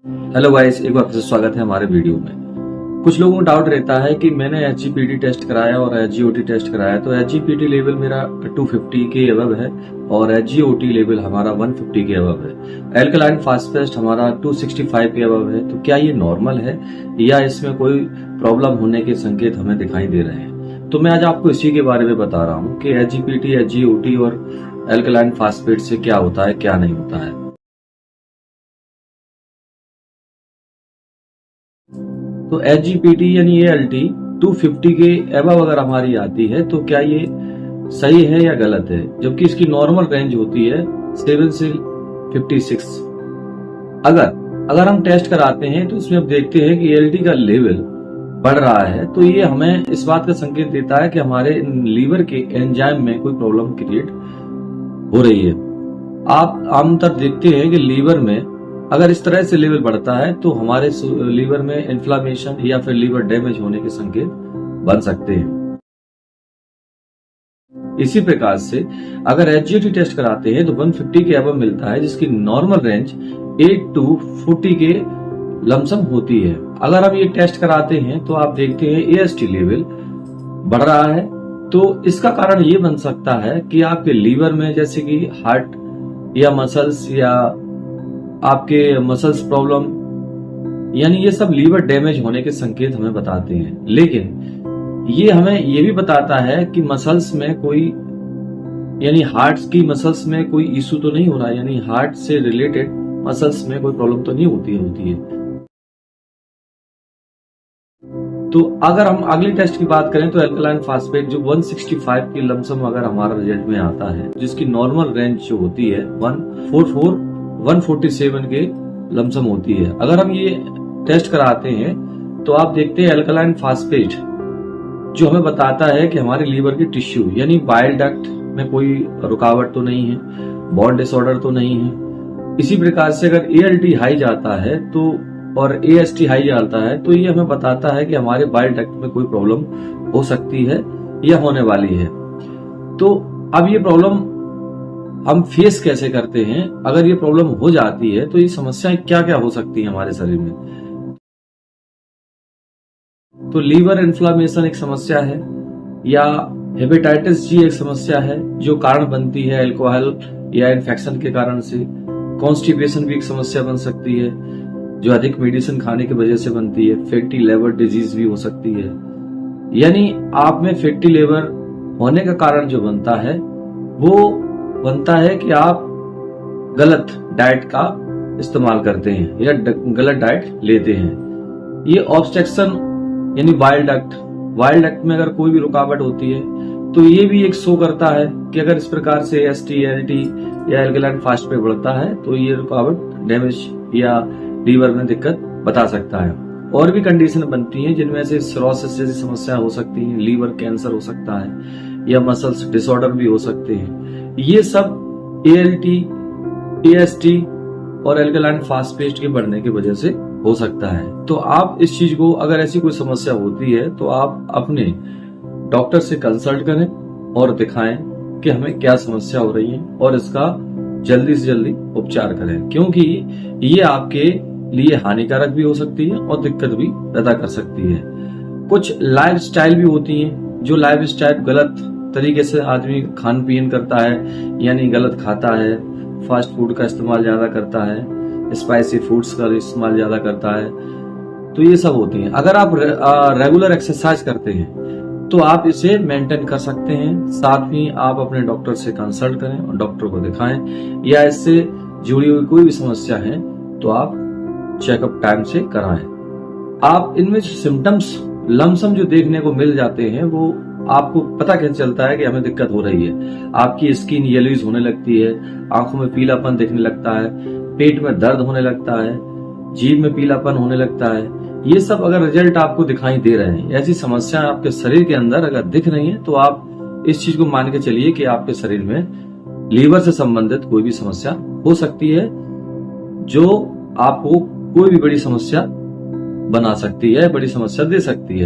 Hello guys, एक बार फिर से स्वागत है हमारे वीडियो में। कुछ लोगों को डाउट रहता है कि मैंने एचजीपीटी टेस्ट कराया और एचजीओटी टेस्ट कराया, तो एचजीपीटी लेवल मेरा 250 के अबव है और एचजीओटी लेवल हमारा 150 के अबव है। एल्कलाइन फास्फेस्ट हमारा 265 के अबव है। तो क्या ये नॉर्मल है या इसमें कोई प्रॉब्लम होने के संकेत हमें दिखाई दे रहे हैं? तो मैं आज आपको इसी के बारे में बता रहा हूँ कि एचजीपीटी, एचजीओटी और एल्कलाइन फास्फेट से क्या होता है, क्या नहीं होता है। तो एचजीपीटी यानी एएलटी 250 के एबव अगर हमारी आती है तो क्या ये सही है या गलत है, जबकि इसकी नॉर्मल रेंज होती है 7 से 56। अगर हम टेस्ट कराते हैं तो इसमें अब देखते हैं कि एएलटी का लेवल बढ़ रहा है, तो ये हमें इस बात का संकेत देता है कि हमारे लीवर के एंजाइम में कोई प्रॉब्लम क्रिएट हो रही है। आप आमतौर देखते हैं कि लीवर में अगर इस तरह से लेवल बढ़ता है तो हमारे लीवर में इन्फ्लामेशन या फिर लीवर डैमेज होने के संकेत बन सकते हैं। इसी प्रकार से अगर एचजीओटी टेस्ट कराते हैं तो 150 के अबव मिलता है, जिसकी नॉर्मल रेंज 8 to 40 के लमसम होती है। अगर हम ये टेस्ट कराते हैं तो आप देखते हैं एएसटी लेवल बढ़ रहा है, तो इसका कारण ये बन सकता है कि आपके लीवर में जैसे कि हार्ट या मसल्स या आपके मसल्स प्रॉब्लम, यानी ये सब लीवर डैमेज होने के संकेत हमें बताते हैं। लेकिन ये हमें ये भी बताता है कि मसल्स में कोई, यानी हार्ट की मसल्स में कोई इशू तो नहीं हो रहा है, यानी हार्ट से रिलेटेड मसल्स में कोई प्रॉब्लम तो नहीं होती है। तो अगर हम अगली टेस्ट की बात करें तो एल्कलाइन फास्फेट जो 165 की लमसम अगर हमारा रिजल्ट में आता है, जिसकी नॉर्मल रेंज जो होती है 144 147 के लमसम होती है। अगर हम ये टेस्ट कराते हैं तो आप देखते हैं एल्कलाइन फास्फेट जो हमें बताता है कि हमारे लीवर के टिश्यू यानी बाइल डक्ट में कोई रुकावट तो नहीं है, बॉन्ड डिसऑर्डर तो नहीं है। इसी प्रकार से अगर एएलटी हाई जाता है तो और एएसटी हाई जाता है तो ये हमें बताता है कि हमारे बाइल डक्ट में कोई प्रॉब्लम हो सकती है या होने वाली है। तो अब ये प्रॉब्लम हम फेस कैसे करते हैं? अगर ये प्रॉब्लम हो जाती है तो ये समस्याएं क्या क्या हो सकती हैं हमारे शरीर में? तो लीवर इन्फ्लामेशन एक समस्या है, या हेपेटाइटिस जी एक समस्या है जो कारण बनती है अल्कोहल या इन्फेक्शन के कारण से। कॉन्स्टिपेशन भी एक समस्या बन सकती है जो अधिक मेडिसिन खाने की वजह से बनती है। फैटी लिवर डिजीज भी हो सकती है, यानी आप में फैटी लिवर होने का कारण जो बनता है वो बनता है कि आप गलत डाइट का इस्तेमाल करते हैं या गलत डाइट लेते हैं। ये ऑब्स्ट्रक्शन यानी वाइल डक्ट में अगर कोई भी रुकावट होती है तो ये भी एक शो करता है कि अगर इस प्रकार से एएसटी, एएलटी या एल्कलाइन फास्फेट बढ़ता है तो ये रुकावट डैमेज या लीवर में दिक्कत बता सकता है। और भी कंडीशन बनती हैं जिनमें से सिरोसिस जैसी समस्या हो सकती है, लीवर कैंसर हो सकता है या मसल्स डिसऑर्डर भी हो सकते हैं। ये सब एएलटी, एएसटी और एल्कलाइन फास्फेट के बढ़ने की वजह से हो सकता है। तो आप इस चीज को, अगर ऐसी कोई समस्या होती है तो आप अपने डॉक्टर से कंसल्ट करें और दिखाएं कि हमें क्या समस्या हो रही है और इसका जल्दी से जल्दी उपचार करें, क्योंकि ये आपके लिए हानिकारक भी हो सकती है और दिक्कत भी पैदा कर सकती है। कुछ लाइफ स्टाइल भी होती है, जो लाइफ स्टाइल गलत तरीके से आदमी खान पीन करता है, यानी गलत खाता है, फास्ट फूड का इस्तेमाल ज्यादा करता है, स्पाइसी फूड्स का इस्तेमाल ज्यादा करता है, तो ये सब होती हैं। अगर आप रेगुलर एक्सरसाइज करते हैं तो आप इसे मेंटेन कर सकते हैं। साथ ही आप अपने डॉक्टर से कंसल्ट करें और डॉक्टर को दिखाएं, या इससे जुड़ी हुई कोई भी समस्या है तो आप चेकअप टाइम से कराएं। आप इनमें सिम्टम्स लमसम जो देखने को मिल जाते हैं वो आपको पता कैसे चलता है कि हमें दिक्कत हो रही है? आपकी स्किन येलोइश होने लगती है, आंखों में पीलापन दिखने लगता है, पेट में दर्द होने लगता है, जीभ में पीलापन होने लगता है। ये सब अगर रिजल्ट आपको दिखाई दे रहे हैं, ऐसी समस्याएं आपके शरीर के अंदर अगर दिख रही हैं, तो आप इस चीज को मान के चलिए कि आपके शरीर में लीवर से संबंधित कोई भी समस्या हो सकती है जो आपको कोई भी बड़ी समस्या बना सकती है, बड़ी समस्या दे सकती है।